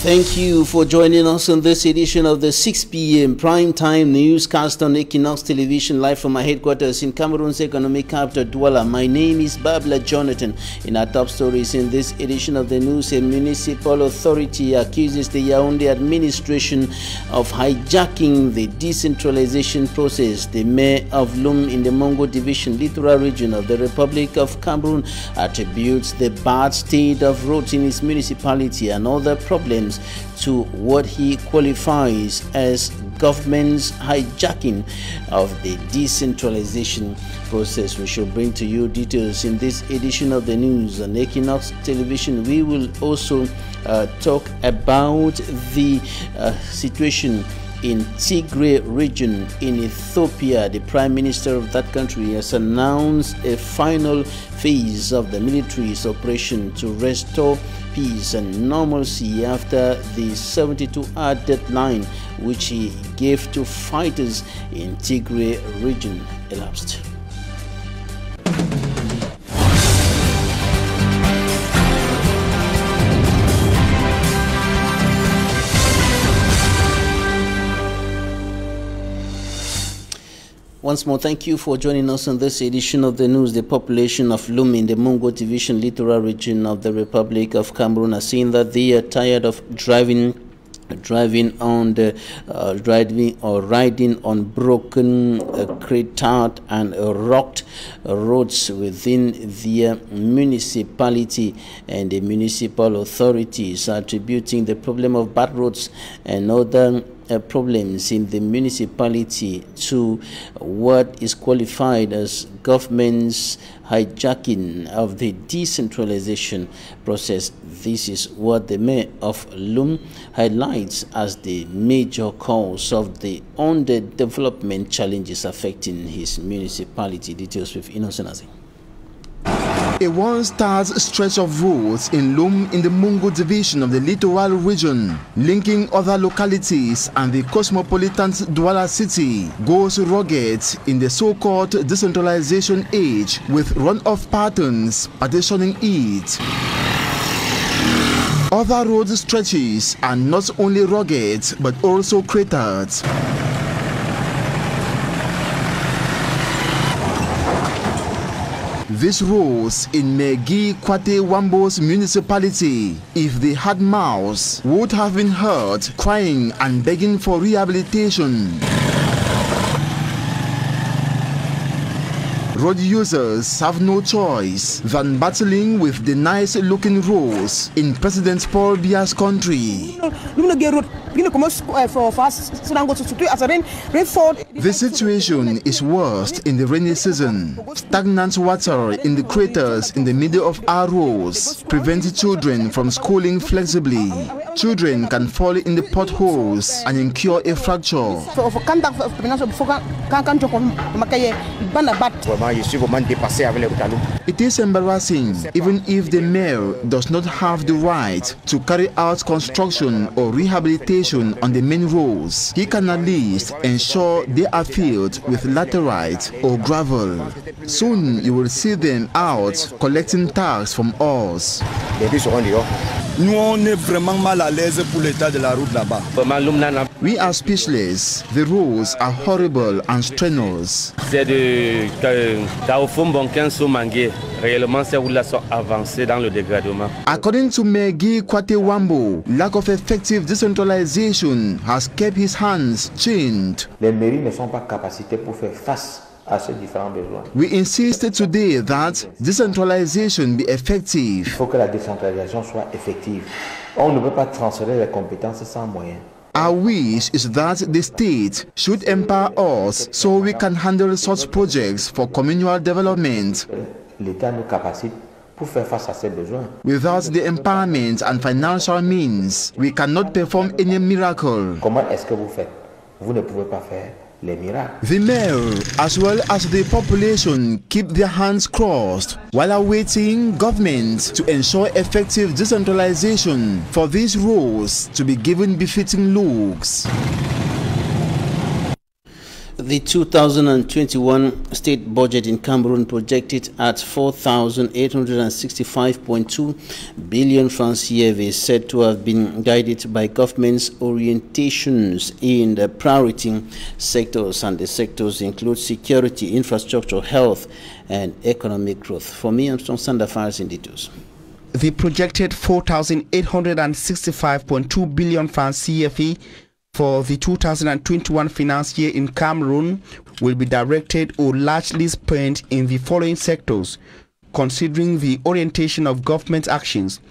Thank you for joining us on this edition of the 6 p.m. primetime newscast on Equinoxe television, live from my headquarters in Cameroon's economic capital, Douala. My name is Babla Jonathan. In our top stories in this edition of the news, a municipal authority accuses the Yaoundé administration of hijacking the decentralization process. The mayor of Lum in the Mongo Division, littoral region of the Republic of Cameroon, attributes the bad state of roads in his municipality and other problems to what he qualifies as government's hijacking of the decentralization process. We shall bring to you details in this edition of the news on Equinoxe television. We will also talk about the situation in Tigray region in Ethiopia. The Prime Minister of that country has announced a final phase of the military's operation to restore peace and normalcy after the 72-hour deadline which he gave to fighters in Tigray region elapsed. Once more, thank you for joining us on this edition of the news. The population of Lum in the Mongo Division, littoral region of the Republic of Cameroon, are saying that they are tired of riding on broken, cratered and rocked roads within their municipality, and the municipal authorities are attributing the problem of bad roads and other problems in the municipality to what is qualified as government's hijacking of the decentralization process. This is what the mayor of Lum highlights as the major cause of the underdevelopment challenges affecting his municipality. Details with Innocent Azing. A one-star stretch of roads in Lum in the Mongo Division of the littoral region, linking other localities and the cosmopolitan Douala city, goes rugged in the so-called decentralization age, with run-off patterns partitioning it. Other road stretches are not only rugged but also cratered. These roads in Megi Kwate Wambo's municipality, if they had mouths, would have been heard crying and begging for rehabilitation. Road users have no choice than battling with the nice-looking roads in President Paul Biya's country. The situation is worst in the rainy season. Stagnant water in the craters in the middle of our roads prevent children from schooling flexibly. Children can fall in the potholes and incur a fracture. It is embarrassing, even if the mayor does not have the right to carry out construction or rehabilitation on the main roads. He can at least ensure they are filled with laterite or gravel. Soon you will see them out collecting tax from us. Nous, on est vraiment mal à l'aise pour l'état de la route là-bas. We are speechless. The roads are horrible and strenuous. C'est de Carrefour Bonquin sous Mangué. Réellement, ces routes-là sont avancées dans le dégradement. According to Megi Kwate Wambo, lack of effective decentralization has kept his hands chained. Les mairies ne sont pas capacitées pour faire face à ces différents besoins. We insist today that decentralization be effective. Il faut que la décentralisation soit effective. On ne peut pas transférer les compétences sans moyens. Our wish is that the state should empower us so we can handle such projects for communal development. L'État nous capacite pour faire face à ces besoins. Without the empowerment and financial means, we cannot perform any miracle. Comment est-ce que vous faites? Vous ne pouvez pas faire les miracles. The mayor, as well as the population, keep their hands crossed while awaiting government to ensure effective decentralization for these roads to be given befitting looks. The 2021 state budget in Cameroon projected at 4,865.2 billion francs CFA is said to have been guided by government's orientations in the priority sectors, and the sectors include security, infrastructure, health, and economic growth. For me, I'm Sanda Fires in details. The projected 4,865.2 billion francs CFA for the 2021 finance year in Cameroon will be directed or largely spent in the following sectors, considering the orientation of government actions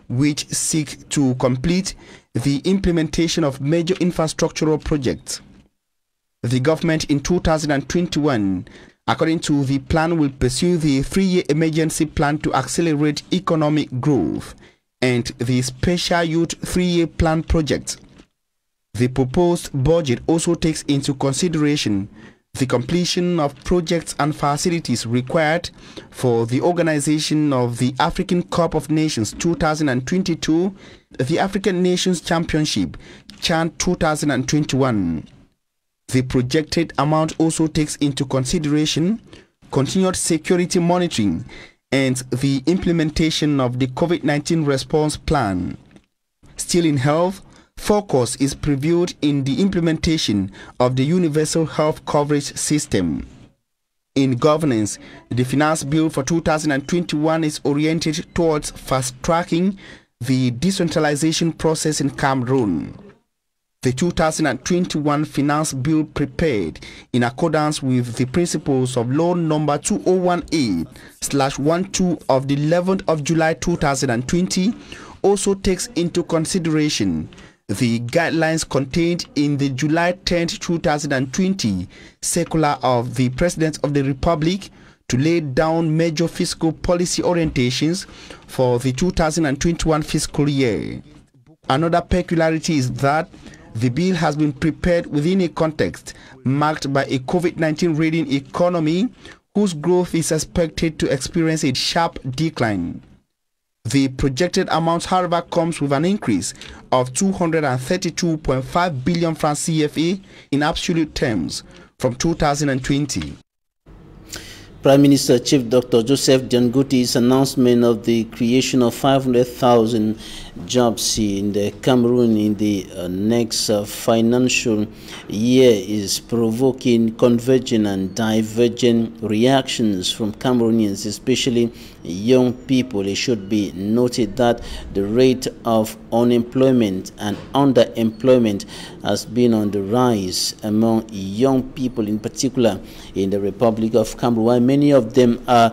which seek to complete the implementation of major infrastructural projects. The government in 2021, according to the plan, will pursue the 3-year emergency plan to accelerate economic growth and the special youth 3-year plan project. The proposed budget also takes into consideration the completion of projects and facilities required for the organization of the African Cup of Nations 2022, the African Nations Championship, CHAN 2021. The projected amount also takes into consideration continued security monitoring and the implementation of the COVID-19 response plan. Still in health, focus is previewed in the implementation of the universal health coverage system. In governance, the finance bill for 2021 is oriented towards fast-tracking the decentralization process in Cameroon. The 2021 finance bill, prepared in accordance with the principles of Law number 2018/12 of the 11th of July 2020, also takes into consideration the guidelines contained in the July 10, 2020 circular of the President of the Republic to lay down major fiscal policy orientations for the 2021 fiscal year. Another peculiarity is that the bill has been prepared within a context marked by a COVID-19-ridden economy whose growth is expected to experience a sharp decline. The projected amount, however, comes with an increase of 232.5 billion francs CFA in absolute terms from 2020. Prime Minister Chief Dr. Joseph Diangote's announcement of the creation of 500,000 jobs in the Cameroon in the next financial year is provoking convergent and divergent reactions from Cameroonians, especially young people. It should be noted that the rate of unemployment and underemployment has been on the rise among young people, in particular in the Republic of Cameroon. While many of them are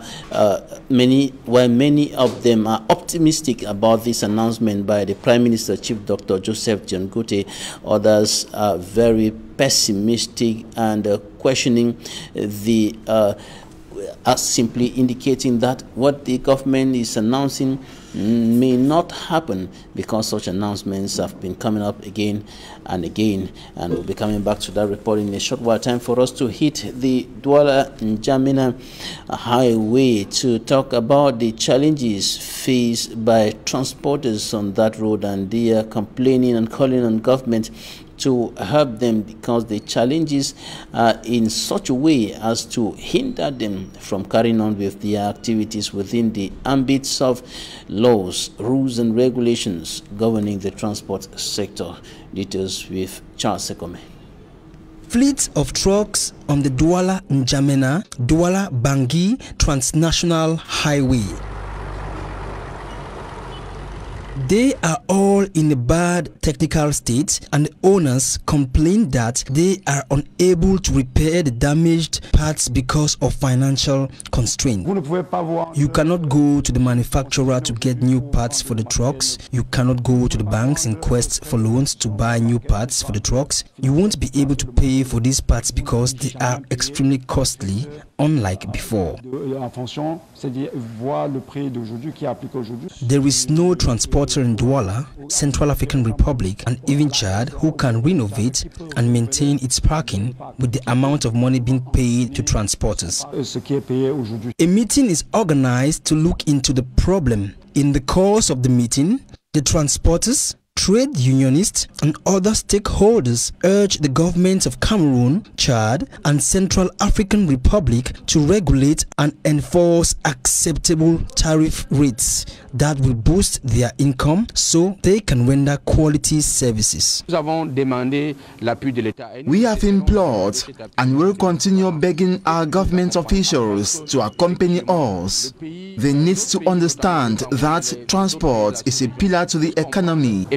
optimistic about this announcement by the Prime Minister Chief Dr. Joseph Diangote, others are very pessimistic and questioning the simply indicating that what the government is announcing may not happen, because such announcements have been coming up again and again, and we'll be coming back to that report in a short while. Time for us to hit the Douala-N'Djamena highway to talk about the challenges faced by transporters on that road, and they are complaining and calling on government to help them, because the challenges are in such a way as to hinder them from carrying on with their activities within the ambits of laws, rules and regulations governing the transport sector. Details with Charles Sekome. Fleets of trucks on the Douala-N'Djamena, Douala-Bangui transnational highway. They are all in a bad technical state, and the owners complain that they are unable to repair the damaged parts because of financial constraint. You cannot go to the manufacturer to get new parts for the trucks. You cannot go to the banks in quest for loans to buy new parts for the trucks. You won't be able to pay for these parts because they are extremely costly, unlike before. There is no transporter in Douala, Central African Republic, and even Chad who can renovate and maintain its parking with the amount of money being paid to transporters. A meeting is organized to look into the problem. In the course of the meeting, the transporters, Trade unionists and other stakeholders urge the governments of Cameroon, Chad, and Central African Republic to regulate and enforce acceptable tariff rates that will boost their income so they can render quality services. We have implored and will continue begging our government officials to accompany us. They need to understand that transport is a pillar to the economy.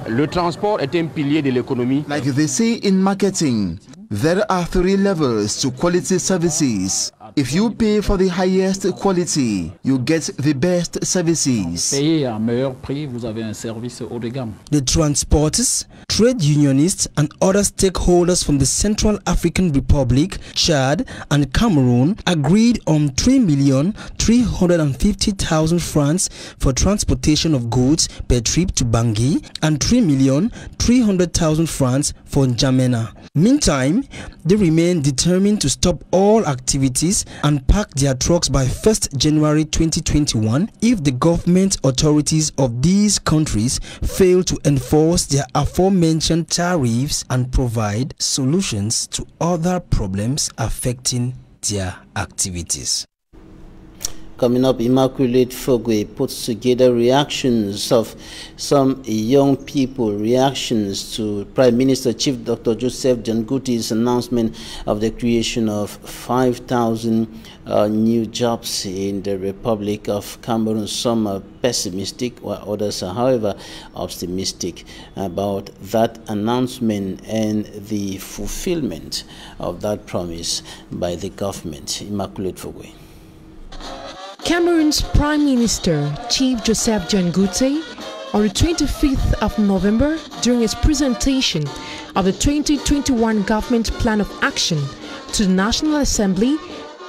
Le transport est un pilier de l'économie. Like they say in marketing, there are 3 levels to quality services. If you pay for the highest quality, you get the best services. Payez à meilleur prix, vous avez un service haut de gamme. The transporters, trade unionists, and other stakeholders from the Central African Republic, Chad, and Cameroon agreed on 3,350,000 francs for transportation of goods per trip to Bangui and 3,300,000 francs for N'Djamena. Meantime, they remain determined to stop all activities and park their trucks by 1st January 2021 if the government authorities of these countries fail to enforce their aforementioned tariffs and provide solutions to other problems affecting their activities. Coming up, Immaculate Fogwe puts together reactions of some young people, reactions to Prime Minister Chief Dr. Joseph Janguti's announcement of the creation of 5,000 new jobs in the Republic of Cameroon. Some are pessimistic, while others are, however, optimistic about that announcement and the fulfillment of that promise by the government. Immaculate Fogwe. Cameroon's Prime Minister, Chief Joseph Jangute, on the 25th of November, during his presentation of the 2021 Government Plan of Action to the National Assembly,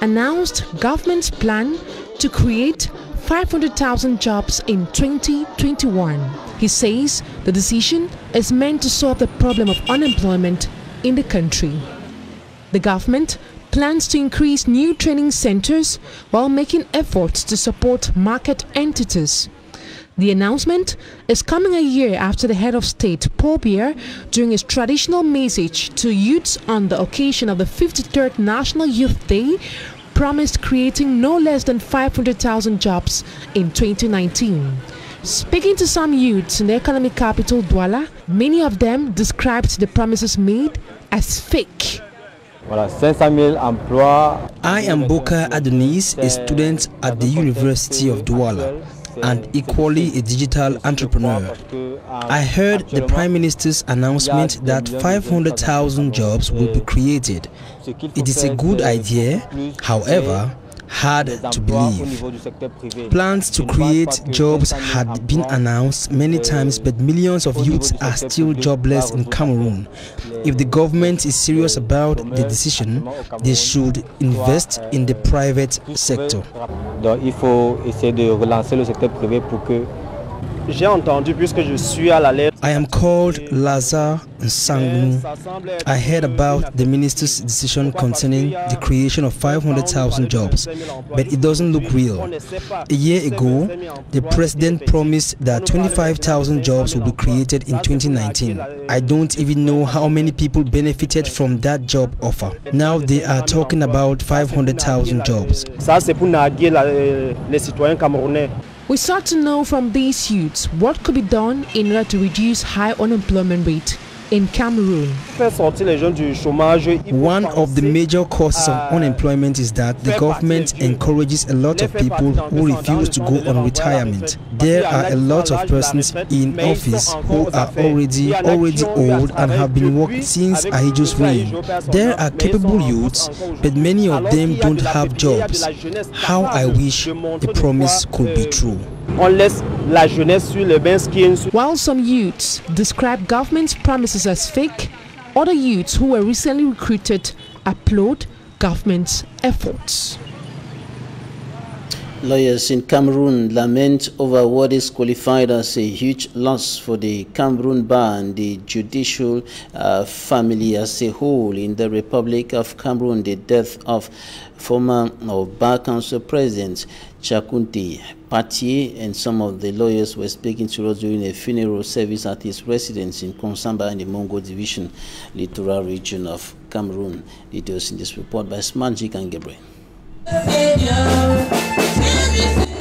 announced government's plan to create 500,000 jobs in 2021. He says the decision is meant to solve the problem of unemployment in the country. The government plans to increase new training centers while making efforts to support market entities. The announcement is coming a year after the head of state, Paul Biya, during his traditional message to youths on the occasion of the 53rd National Youth Day, promised creating no less than 500,000 jobs in 2019. Speaking to some youths in the economic capital, Douala, many of them described the promises made as fake. I am Boka Adonis, a student at the University of Douala and equally a digital entrepreneur. I heard the Prime Minister's announcement that 500,000 jobs will be created. It is a good idea, however, hard to believe. Plans to create jobs had been announced many times, but millions of youths are still jobless in Cameroon. If the government is serious about the decision, they should invest in the private sector. I am called Lazare Nsangunu. I heard about the minister's decision concerning the creation of 500,000 jobs, but it doesn't look real. A year ago, the president promised that 25,000 jobs will be created in 2019. I don't even know how many people benefited from that job offer. Now they are talking about 500,000 jobs. We sought to know from these youths what could be done in order to reduce high unemployment rate in Cameroon. One of the major causes of unemployment is that the government encourages a lot of people who refuse to go on retirement. There are a lot of persons in office who are already old and have been working since Ahijo's reign. There are capable youths, but many of them don't have jobs. How I wish the promise could be true. While some youths describe government's promises as fake, other youths who were recently recruited applaud government's efforts. Lawyers in Cameroon lament over what is qualified as a huge loss for the Cameroon bar and the judicial family as a whole in the Republic of Cameroon. The death of former Bar Council President Chakunte Patier and some of the lawyers were speaking to us during a funeral service at his residence in Konsamba in the Mongo Division, littoral region of Cameroon. Details in this report by Smanjik and Gabriel.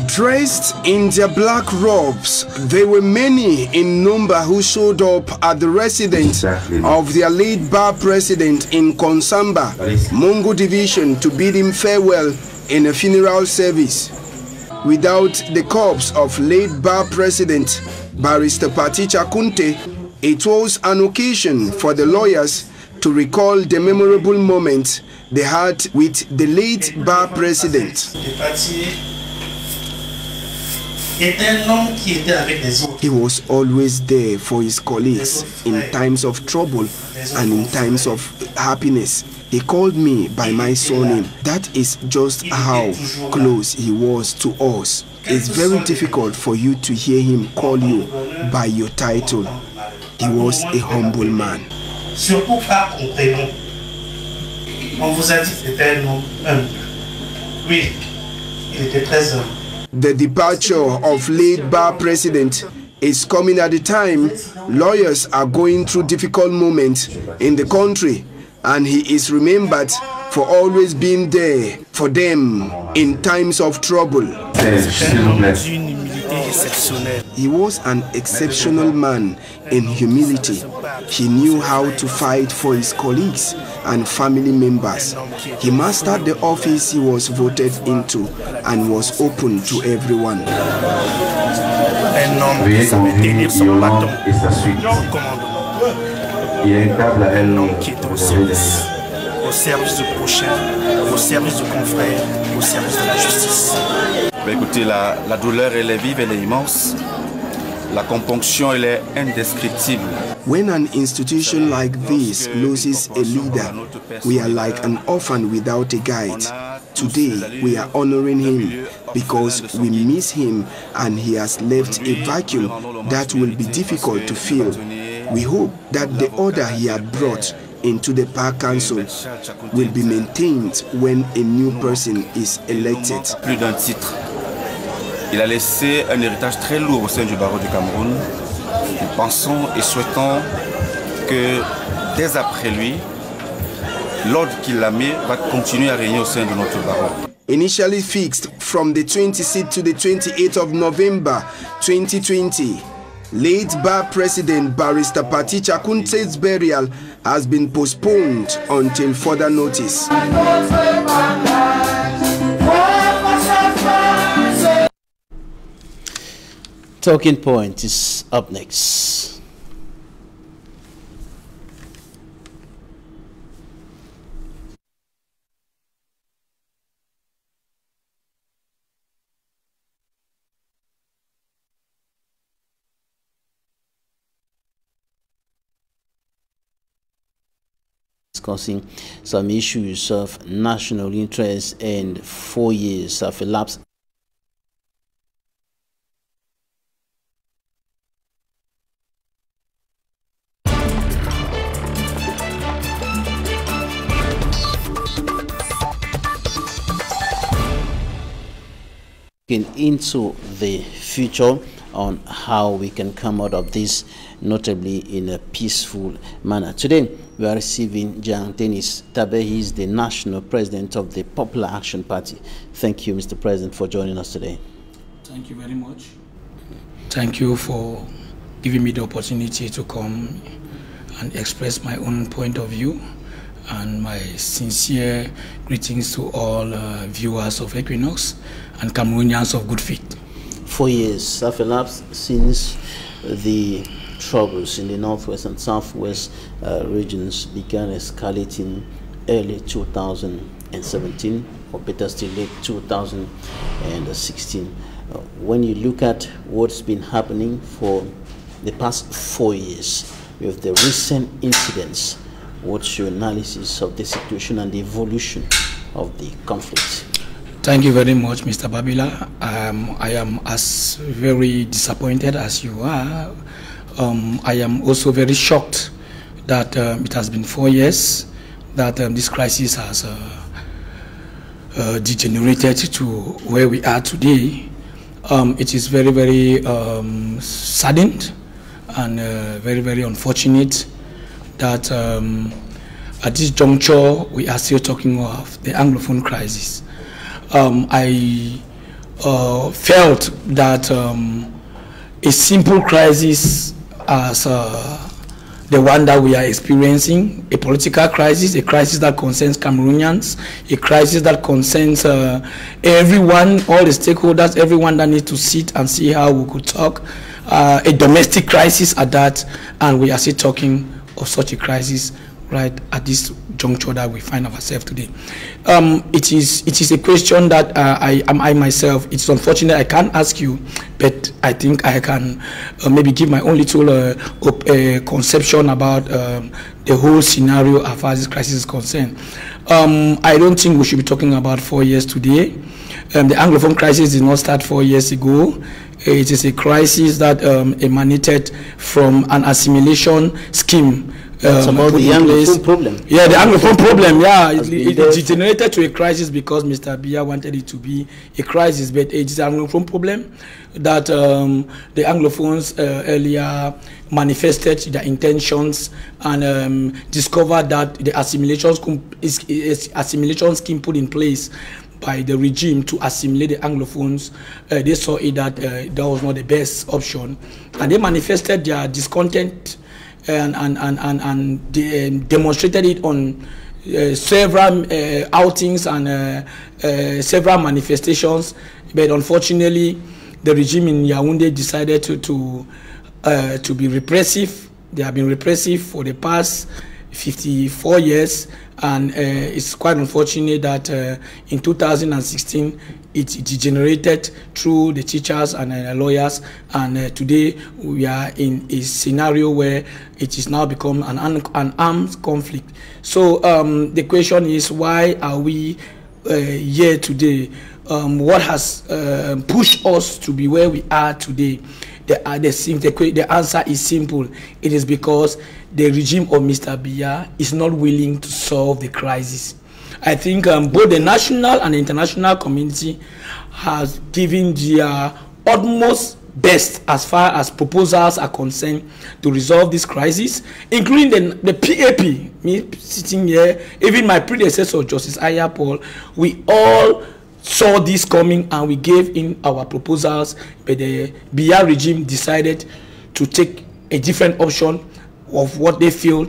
Dressed in their black robes, there were many in number who showed up at the residence of their late bar president in Konsamba, Mongo Division, to bid him farewell in a funeral service. Without the corpse of late bar president Barrister Pati Chakunte, it was an occasion for the lawyers to recall the memorable moment they had with the late bar president. He was always there for his colleagues in times of trouble and in times of happiness. He called me by my surname. That is just how close he was to us. It's very difficult for you to hear him call you by your title. He was a humble man. The departure of late bar president is coming at a time lawyers are going through difficult moments in the country, and he is remembered for always being there for them in times of trouble. He was an exceptional man in humility. He knew how to fight for his colleagues and family members. He mastered the office he was voted into and was open to everyone. Au service du prochain, au service du confrère, au service de la justice. Écoutez, la douleur, elle est vive, elle est immense. La compunction, elle est indescriptible. When an institution like this loses a leader, we are like an orphan without a guide. Today, we are honoring him because we miss him and he has left a vacuum that will be difficult to fill. We hope that the order he had brought into the Bar Council will be maintained when a new person is elected. Plus d'un titre. Il a laissé un héritage très lourd au sein du barreau du Cameroun. Nous pensons et souhaitons que dès après lui, l'ordre qu'il a mis va continuer à régner au sein de notre barreau. Initially fixed from the 26th to the 28th of November 2020, late Bar President Barrister Pati Chakunte's burial has been postponed until further notice. Talking Point is up next. Discussing some issues of national interest, and 4 years have elapsed. Into the future on how we can come out of this, notably in a peaceful manner. Today, we are receiving Jean Denis Tabe. He is the national president of the Popular Action Party. Thank you, Mr. President, for joining us today. Thank you very much. Thank you for giving me the opportunity to come and express my own point of view, and my sincere greetings to all viewers of Equinoxe and Cameroonians of good faith. 4 years have elapsed since the troubles in the northwest and southwest regions began escalating early 2017, or better still late 2016. When you look at what's been happening for the past 4 years with the recent incidents, what's your analysis of the situation and the evolution of the conflict? Thank you very much, Mr. Babila. I am as very disappointed as you are. I am also very shocked that it has been 4 years that this crisis has degenerated to where we are today. It is very, very saddened and very, very unfortunate that at this juncture we are still talking of the Anglophone crisis. I felt that a simple crisis as the one that we are experiencing, a political crisis, a crisis that concerns Cameroonians, a crisis that concerns everyone, all the stakeholders, everyone that needs to sit and see how we could talk, a domestic crisis at that, and we are still talking of such a crisis right at this juncture that we find ourselves today. It is a question that I myself, it's unfortunate I can't ask you, but I think I can maybe give my own little conception about the whole scenario as far as this crisis is concerned. I don't think we should be talking about 4 years today. The Anglophone crisis did not start 4 years ago. It is a crisis that emanated from an assimilation scheme. It's about the Anglophone problem. Yeah, the Anglophone problem, yeah. It degenerated to a crisis because Mr. Biya wanted it to be a crisis, but it is an Anglophone problem that the Anglophones earlier manifested their intentions and discovered that the assimilation scheme put in place by the regime to assimilate the Anglophones, they saw it that that was not the best option, and they manifested their discontent and they demonstrated it on several outings and several manifestations. But unfortunately, the regime in Yaoundé decided to be repressive. They have been repressive for the past 54 years, and it's quite unfortunate that in 2016 it degenerated through the teachers and lawyers, and today we are in a scenario where it has now become an armed conflict. So the question is, why are we here today? What has pushed us to be where we are today? The answer is simple. It is because the regime of Mr. Biya is not willing to solve the crisis. I think both the national and the international community has given their utmost best as far as proposals are concerned to resolve this crisis, including the PAP, me sitting here, even my predecessor, Justice Aya Paul. We all saw this coming and we gave in our proposals, but the Biya regime decided to take a different option of what they feel,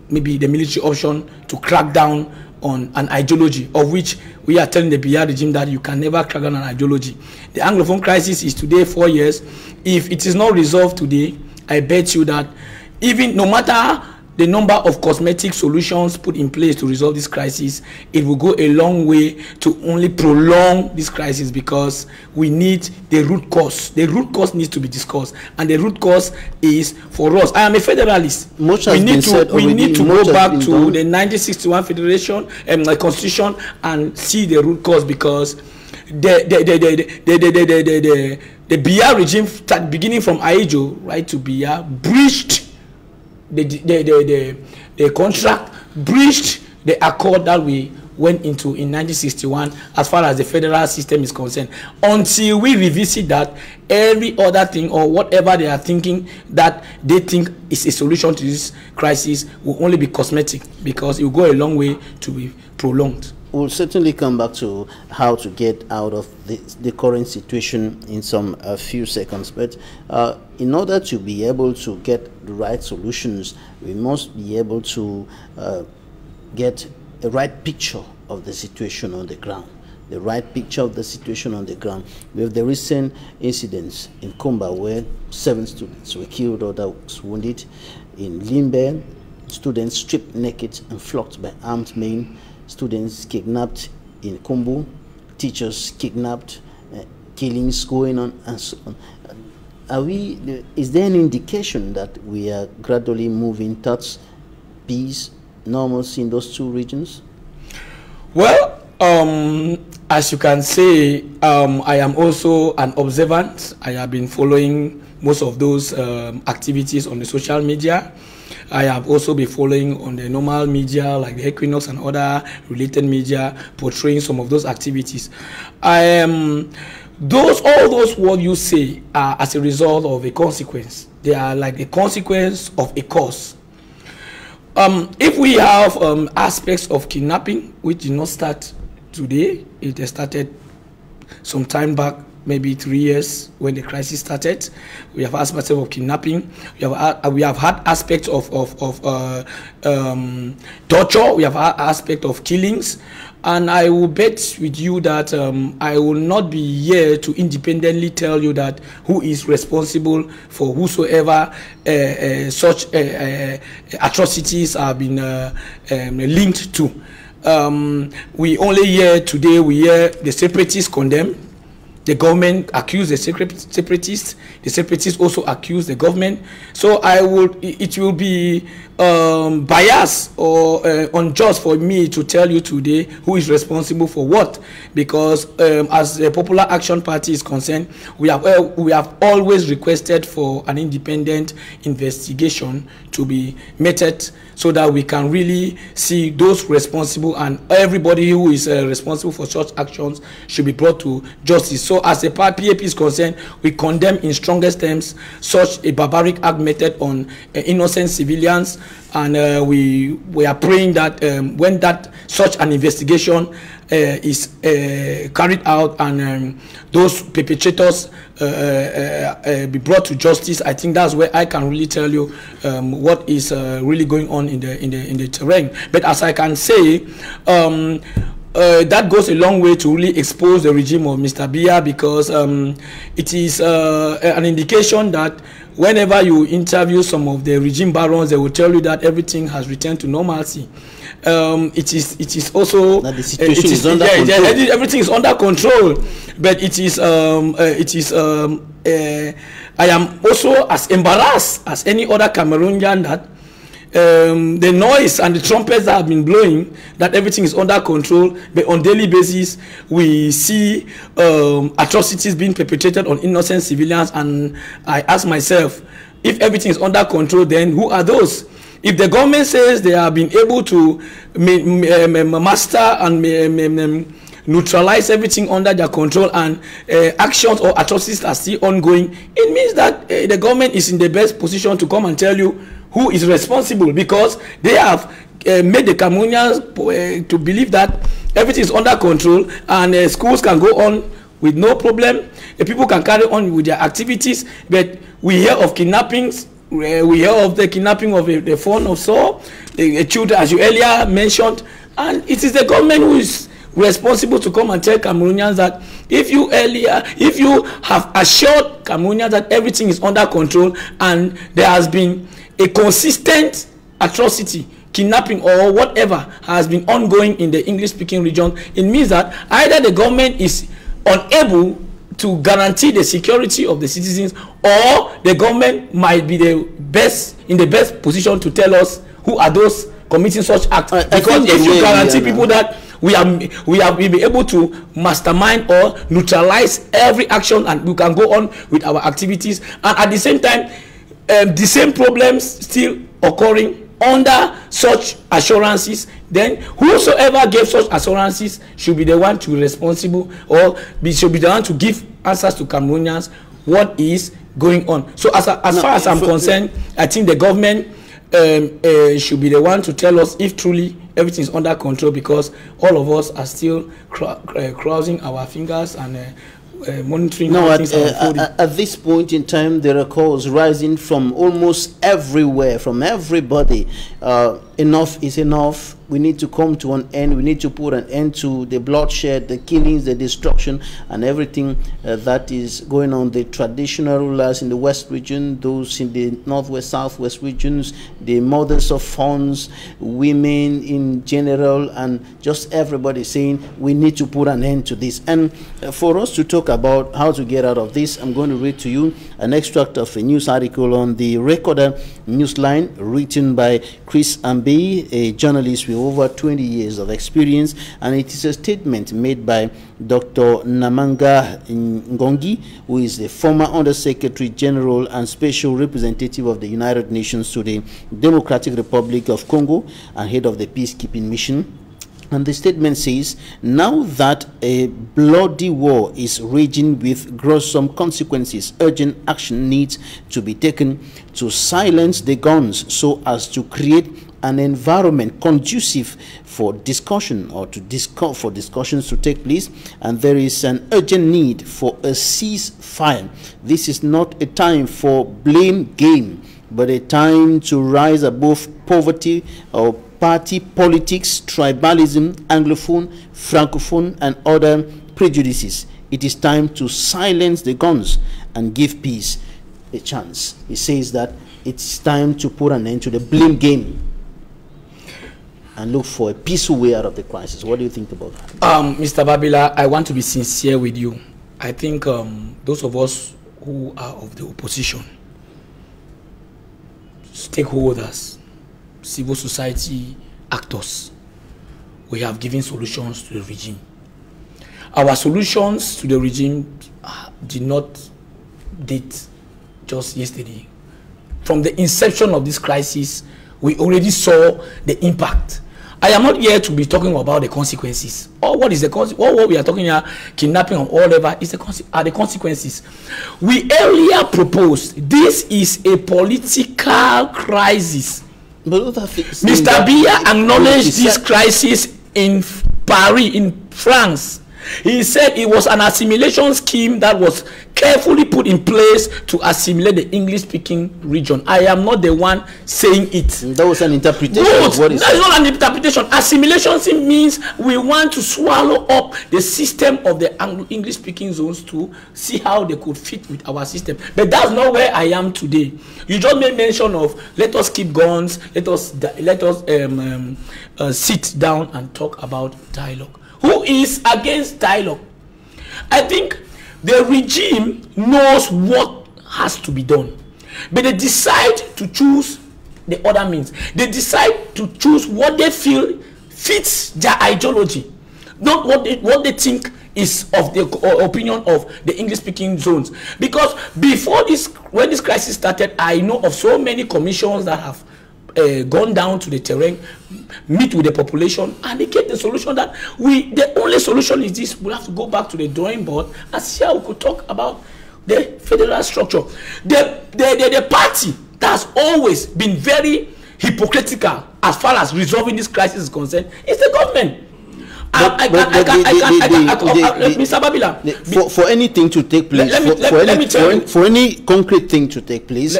maybe the military option, to crack down on an ideology, of which we are telling the Biya regime that you can never crack down on an ideology. The Anglophone crisis is today 4 years. If it is not resolved today, I bet you that even no matter the number of cosmetic solutions put in place to resolve this crisis, it will go a long way to only prolong this crisis, because we need the root cause. The root cause needs to be discussed, and the root cause is for us. I am a federalist. Much has been said already. We need to go back to the 1961 Federation and the Constitution and see the root cause, because the Biya regime, beginning from Aijo right to Biya, breached the contract, breached the accord that we went into in 1961 as far as the federal system is concerned. Until we revisit that, every other thing or whatever they are thinking that they think is a solution to this crisis will only be cosmetic, because it will go a long way to be prolonged. We'll certainly come back to how to get out of the current situation in some few seconds, but in order to be able to get the right solutions, we must be able to get a right picture of the situation on the ground. The right picture of the situation on the ground. We have the recent incidents in Kumba where 7 students were killed or others wounded. In Limbe, students stripped naked and flogged by armed men. Students kidnapped in Kumbu, teachers kidnapped, killings going on, and so on. Is there an indication that we are gradually moving towards peace, normalcy in those two regions? Well, As you can see, I am also an observant. I have been following most of those activities on the social media. I have also been following on the normal media like the Equinoxe and other related media portraying some of those activities. All those what you say are as a result of a consequence. They are like a consequence of a cause. If we have aspects of kidnapping which did not start today, it started some time back, maybe 3 years when the crisis started. We have aspects of kidnapping. We have had aspects of torture. We have had aspects of killings. And I will bet with you that I will not be here to independently tell you that who is responsible for whosoever such atrocities have been linked to. We only hear today, we hear the separatists condemn. The government accuse the separatists. The separatists also accuse the government. So it will be biased or unjust for me to tell you today who is responsible for what, because as the Popular Action Party is concerned, we have always requested for an independent investigation to be meted so that we can really see those responsible, and everybody who is responsible for such actions should be brought to justice. So as the PAP is concerned, we condemn in strongest terms such a barbaric act meted on innocent civilians, and we are praying that when such an investigation is carried out and those perpetrators be brought to justice, I think that's where I can really tell you what is really going on in the terrain. But as I can say, that goes a long way to really expose the regime of Mr. Biya, because it is an indication that whenever you interview some of the regime barons, they will tell you that everything has returned to normalcy. It is also that the situation is under control. Everything is under control, but I am also as embarrassed as any other Cameroonian that the noise and the trumpets that have been blowing that everything is under control, but on daily basis we see atrocities being perpetrated on innocent civilians, and I ask myself, if everything is under control, then who are those? If the government says they have been able to master and neutralize everything under their control, and actions or atrocities are still ongoing, it means that the government is in the best position to come and tell you who is responsible, because they have made the Cameroonians to believe that everything is under control and schools can go on with no problem. People can carry on with their activities, but we hear of kidnappings. We hear of the kidnapping of the phone of Saul, the children, as you earlier mentioned, and it is the government who is responsible to come and tell Cameroonians that if you have assured Cameroonians that everything is under control and there has been a consistent atrocity, kidnapping or whatever has been ongoing in the English-speaking region, it means that either the government is unable to guarantee the security of the citizens, or the government might be in the best position to tell us who are those committing such acts. Because if you guarantee people that we be able to mastermind or neutralize every action and we can go on with our activities, and at the same time the same problems still occurring under such assurances, then whosoever gave such assurances should be the one to be responsible, or should be the one to give answers to Cameroonians what is going on. So as far as I'm concerned, I think the government should be the one to tell us if truly everything is under control, because all of us are still crossing our fingers and monitoring. Now, at this point in time, there are calls rising from almost everywhere, from everybody. Enough is enough. We need to come to an end. We need to put an end to the bloodshed, the killings, the destruction, and everything that is going on. The traditional rulers in the West region, those in the Northwest, Southwest regions, the mothers of funds, women in general, and just everybody saying we need to put an end to this. And for us to talk about how to get out of this, I'm going to read to you an extract of a news article on the Recorder Newsline written by Crise and Gambi, a journalist with over 20 years of experience, and it is a statement made by Dr. Namanga Ngongi, who is the former Under-Secretary General and Special Representative of the United Nations to the Democratic Republic of Congo and head of the peacekeeping mission. And the statement says, now that a bloody war is raging with gruesome consequences, urgent action needs to be taken to silence the guns so as to create an environment conducive for discussion or for discussions to take place, and there is an urgent need for a ceasefire. This is not a time for blame game, but a time to rise above poverty or party politics, tribalism, Anglophone, Francophone, and other prejudices. It is time to silence the guns and give peace a chance. He says that it's time to put an end to the blame game and look for a peaceful way out of the crisis. What do you think about that? Mr. Babila, I want to be sincere with you. I think those of us who are of the opposition, stakeholders, civil society actors, we have given solutions to the regime. Our solutions to the regime did not date just yesterday. From the inception of this crisis, we already saw the impact. I am not here to be talking about the consequences. Or what is the what we are talking here, kidnapping or whatever, is the consequences. We earlier proposed this is a political crisis. Mr. Biya acknowledged this crisis in Paris, in France. He said it was an assimilation scheme that was carefully put in place to assimilate the English-speaking region. I am not the one saying it. That was an interpretation. That is not an interpretation. Assimilation means we want to swallow up the system of the English-speaking zones to see how they could fit with our system. But that's not where I am today. You just made mention of let us keep guns, let us sit down and talk about dialogue. Who is against dialogue? I think the regime knows what has to be done, but they decide to choose the other means. They decide to choose what they feel fits their ideology, not what they think is of the opinion of the English-speaking zones. Because before this, when this crisis started, I know of so many commissions that have gone down to the terrain, meet with the population, and they get the solution that the only solution is this: we have to go back to the drawing board and see how we could talk about the federal structure. The party that has always been very hypocritical as far as resolving this crisis is concerned is the government. Mr. Babila, for anything to take place, for any concrete thing to take place,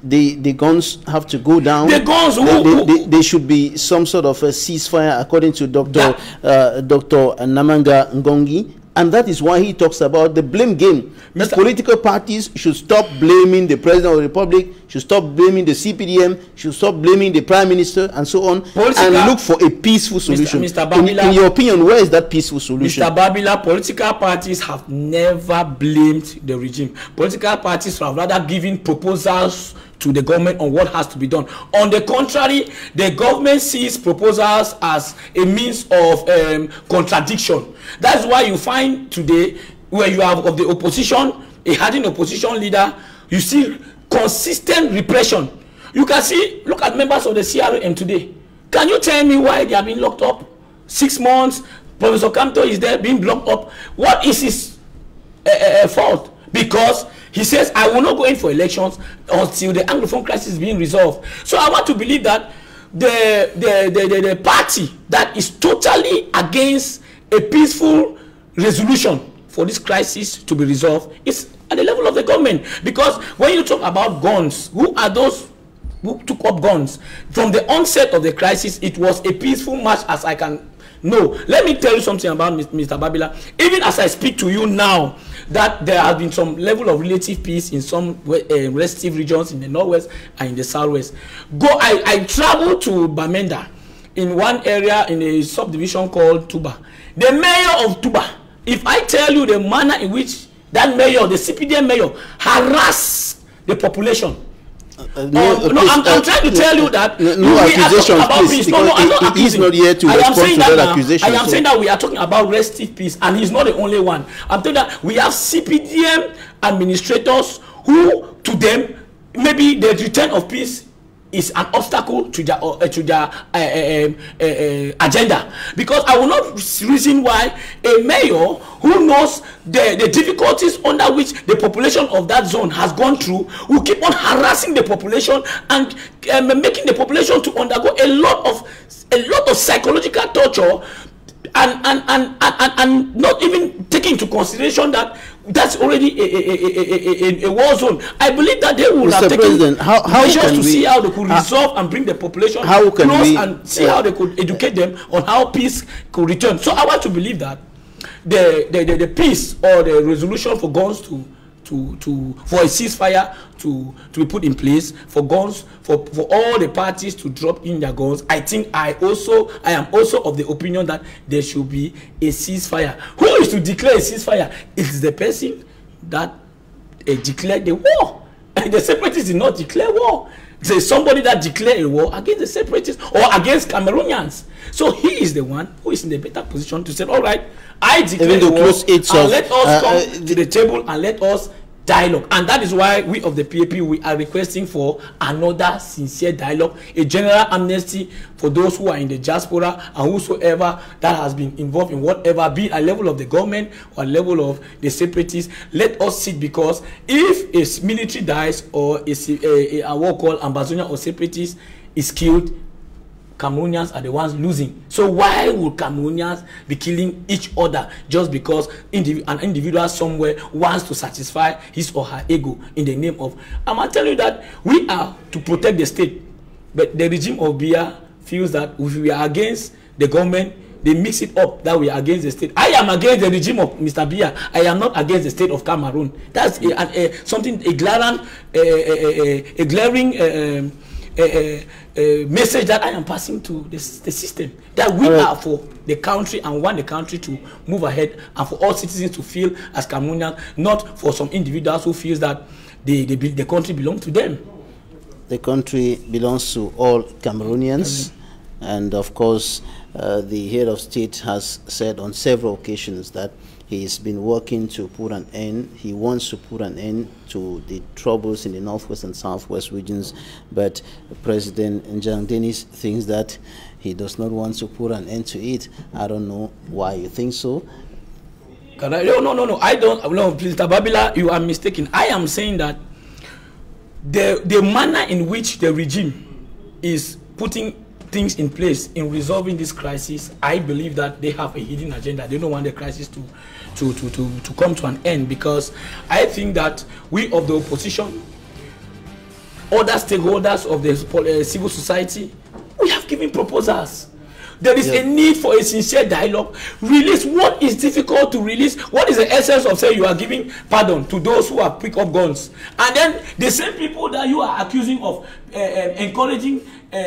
the guns have to go down. The guns, there should be some sort of a ceasefire, according to Dr. Namanga Ngongi, and that is why he talks about the blame game. The political parties should stop blaming the President of the Republic, should stop blaming the CPDM, should stop blaming the Prime Minister, and so on, and look for a peaceful solution. Mr. Babila, in your opinion, where is that peaceful solution? Mr. Babila, political parties have never blamed the regime. Political parties have rather given proposals to the government on what has to be done. On the contrary, the government sees proposals as a means of contradiction. That's why you find today, where you have of the opposition, a hardened opposition leader, you see consistent repression. You can see, look at members of the CRM today. Can you tell me why they are being locked up? 6 months, Professor Kamto is there being locked up. What is his fault? Because he says, I will not go in for elections until the Anglophone crisis is being resolved. So I want to believe that the party that is totally against a peaceful resolution for this crisis to be resolved is at the level of the government. Because when you talk about guns, who are those who took up guns? From the onset of the crisis, it was a peaceful march, as I can know. Let me tell you something about Mr. Babila. Even as I speak to you now, that there has been some level of relative peace in some restive regions in the northwest and in the southwest. I traveled to Bamenda, in one area in a subdivision called Tuba. The mayor of Tuba, if I tell you the manner in which that mayor, the CPDM mayor, harassed the population, I'm trying to tell you that no accusation, please. He's not here to respond to that accusation. I am saying that we are talking about restive peace, and he's not the only one. I'm telling that we have CPDM administrators who, to them, maybe the return of peace is an obstacle to their agenda, because I will not reason why a mayor who knows the difficulties under which the population of that zone has gone through will keep on harassing the population and making the population to undergo a lot of psychological torture, and not even taking into consideration that that's already a war zone. I believe that they will have taken measures to see how they could resolve and bring the population close and see how they could educate them on how peace could return. So I want to believe that the peace or the resolution for guns for a ceasefire to be put in place, for guns, for all the parties to drop in their guns. I think I am also of the opinion that there should be a ceasefire. Who is to declare a ceasefire? It's the person that declared the war. And the separatists did not declare war. There's somebody that declared a war against the separatists or against Cameroonians. So he is the one who is in a better position to say, all right, I declare a war, and let us come to the table and let us dialogue. And that is why we of the PAP, we are requesting for another sincere dialogue, a general amnesty for those who are in the diaspora and whosoever that has been involved in whatever, be it a level of the government or a level of the separatists. Let us sit, because if a military dies or a war called Ambazonia or separatist is killed, Cameroonians are the ones losing. So why would Cameroonians be killing each other just because an individual somewhere wants to satisfy his or her ego in the name of... I'm telling you that we are to protect the state, but the regime of Biya feels that if we are against the government, they mix it up that we are against the state. I am against the regime of Mr. Biya. I am not against the state of Cameroon. That's a glaring message that I am passing to the system, that we are for the country and want the country to move ahead, and for all citizens to feel as Cameroonians, not for some individuals who feels that the country belongs to them. The country belongs to all Cameroonians, and of course the head of state has said on several occasions that he's been working to put an end. He wants to put an end to the troubles in the northwest and southwest regions, but President Njang Denis thinks that he does not want to put an end to it. I don't know why you think so. No, I don't. No, please, Babila, you are mistaken. I am saying that the manner in which the regime is putting things in place in resolving this crisis, I believe that they have a hidden agenda. They don't want the crisis to come to an end, because I think that we of the opposition, other stakeholders of the civil society, we have given proposals. There is a need for a sincere dialogue. Release what is difficult to release. What is the essence of saying you are giving pardon to those who have picked up guns, and then the same people that you are accusing of encouraging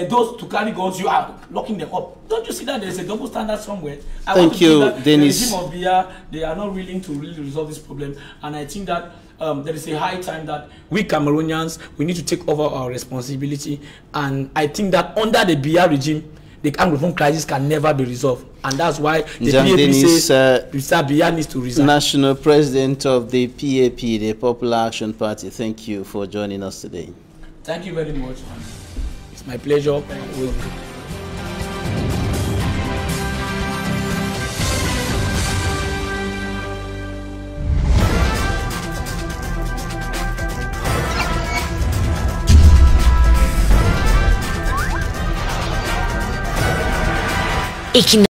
those to carry guns, you are locking them up? Don't you see that there is a double standard somewhere? Thank you, Dennis. The regime of Biya, they are not willing to really resolve this problem, and I think that there is a high time that we Cameroonians, we need to take over our responsibility. And I think that under the Biya regime, the Anglophone crisis can never be resolved, and that's why the PAP says Mr. Biya needs to resign. National President of the PAP, the Popular Action Party, thank you for joining us today. Thank you very much. It's my pleasure. Equinoxe.